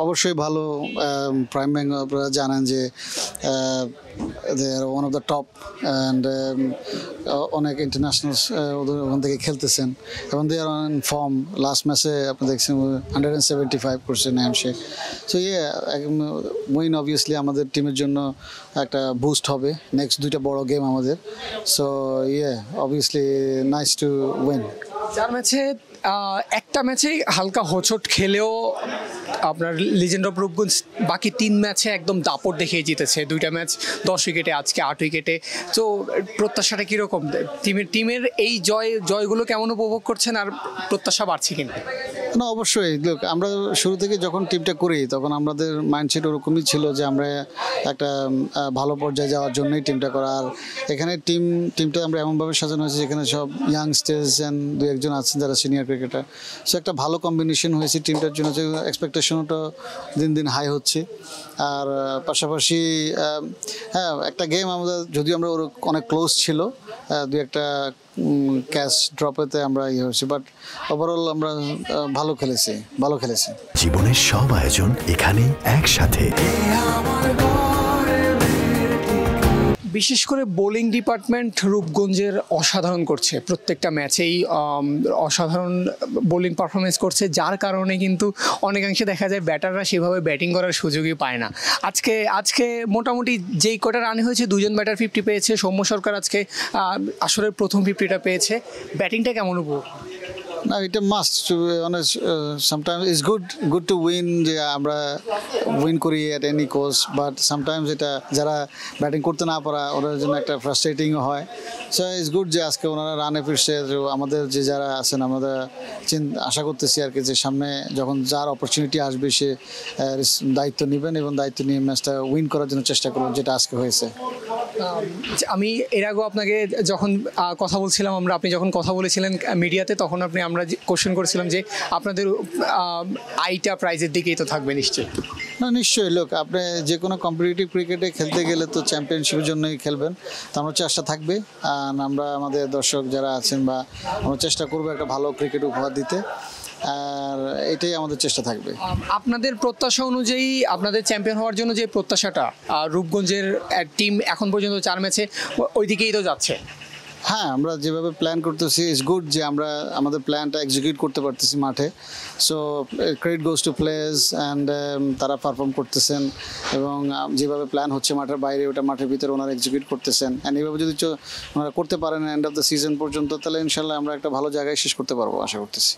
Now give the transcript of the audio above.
অবশ্যই ভালো। Prime bank আপনারা জানেন যে they are one of the top and অনেক ইন্টারন্যাশনাল ওখান থেকে খেলতেছেন এবং they are on form. Last ম্যাচে আপনি দেখছেন 175 করছেন হ্যান্ডশেক। সো ইয়ে উইন অবভিয়াসলি আমাদের টিমের জন্য একটা বুস্ট হবে। নেক্সট দুইটা বড় গেম আমাদের। সো ইয়ে অবভিয়াসলি নাইস টু উইন। 4 ম্যাচে একটা ম্যাচেই হালকা হোঁচট খেলেও আপনার লিজেন্ড অফ রূপগঞ্জ বাকি 3 ম্যাচে একদম দাপট দেখিয়ে জিতেছে। 2টা ম্যাচ 10 উইকেটে, আজকে 8 উইকেটে। তো প্রত্যাশাটা কীরকম? টিমের এই জয়গুলো কেমন উপভোগ করছেন, আর প্রত্যাশা বাড়ছে কিনা? না, অবশ্যই। লোক, আমরা শুরু থেকে যখন টিমটা করি তখন আমাদের মাইন্ডসেট ওরকমই ছিল যে আমরা একটা ভালো পর্যায়ে যাওয়ার জন্যই টিমটা করা। আর এখানে টিমটা আমরা এমনভাবে সাজানো হয়েছে যেখানে সব ইয়াংস্টার্স অ্যান্ড দু একজন আছেন যারা সিনিয়র ক্রিকেটার। সো একটা ভালো কম্বিনেশন হয়েছে টিমটার জন্য, যে এক্সপেকটেশনটা দিন দিন হাই হচ্ছে। আর পাশাপাশি হ্যাঁ, একটা গেম আমাদের যদিও আমরা অনেক ক্লোজ ছিল, দু একটা ক্যাচ ড্রপেতে আমরা ইয়ে হয়েছি, বাট ওভারঅল আমরা ভালো খেলেছি। জীবনের সব আয়োজন এখানে একসাথে। বিশেষ করে বোলিং ডিপার্টমেন্ট রূপগঞ্জের অসাধারণ করছে, প্রত্যেকটা ম্যাচেই অসাধারণ বোলিং পারফরমেন্স করছে, যার কারণে কিন্তু অনেকাংশে দেখা যায় ব্যাটাররা সেভাবে ব্যাটিং করার সুযোগই পায় না। আজকে মোটামুটি যেই কটা রানে হয়েছে, 2জন ব্যাটার 50 পেয়েছে। সৌম্য সরকার আজকে আসরের প্রথম 50টা পেয়েছে। ব্যাটিংটা কেমন উপভোগ? না, এটা must to be honest. Sometimes it's good to win, যে আমরা উইন করি at any cost, but sometimes এটা যারা ব্যাটিং করতে না পারা ওদের জন্য একটা ফ্রাস্ট্রেটিংও হয়। সো ইটস গুড যে আজকে ওনারা রানে ফিরছে। আমাদের যে যারা আছেন, আমরা আশা করতেছি আর কি যে সামনে যখন যার অপরচুনিটি আসবে সে দায়িত্ব নেবেন এবং দায়িত্ব নিয়ে ম্যাচটা উইন করার জন্য চেষ্টা করবেন, যেটা আজকে হয়েছে। আমি এর আগেও আপনাকে যখন কথা বলছিলাম, আপনি যখন কথা বলেছিলেন মিডিয়াতে, তখন আমরা কোশ্চেন করেছিলাম যে আপনাদের আইটা প্রাইজের দিকেই তো থাকবে নিশ্চয়ই। না, নিশ্চয়ই। লোক, আপনি যে কোনো কম্পিটিটিভ ক্রিকেটে খেলতে গেলে তো চ্যাম্পিয়নশিপের জন্যই খেলবেন। তো আমরা চেষ্টা থাকবে, আর আমরা আমাদের দর্শক যারা আছেন বা আমরা চেষ্টা করবো একটা ভালো ক্রিকেট উপহার দিতে, আর এটাই আমাদের চেষ্টা থাকবে। আপনাদের প্রত্যাশা অনুযায়ী আপনাদের চ্যাম্পিয়ন হওয়ার জন্য যে প্রত্যাশাটা, রূপগঞ্জের টিম এখন পর্যন্ত 4 ম্যাচে ওই দিকেই তো যাচ্ছে। হ্যাঁ, আমরা যেভাবে প্ল্যান করতেছি ইটস গুড, যে আমরা আমাদের প্ল্যানটা এক্সিকিউট করতে পারতেছি মাঠে। So credit goes to players and তারা পারফর্ম করতেছেন, এবং যেভাবে প্ল্যান হচ্ছে মাঠের বাইরে ওটা মাঠের ভিতরে ওনারা এক্সিকিউট করতেছেন। অ্যান্ড এইভাবে যদি ওনারা করতে পারেন এন্ড অফ দ্য সিজন পর্যন্ত, তাহলে ইনশাল্লাহ আমরা একটা ভালো জায়গায় শেষ করতে পারবো আশা করতেছি।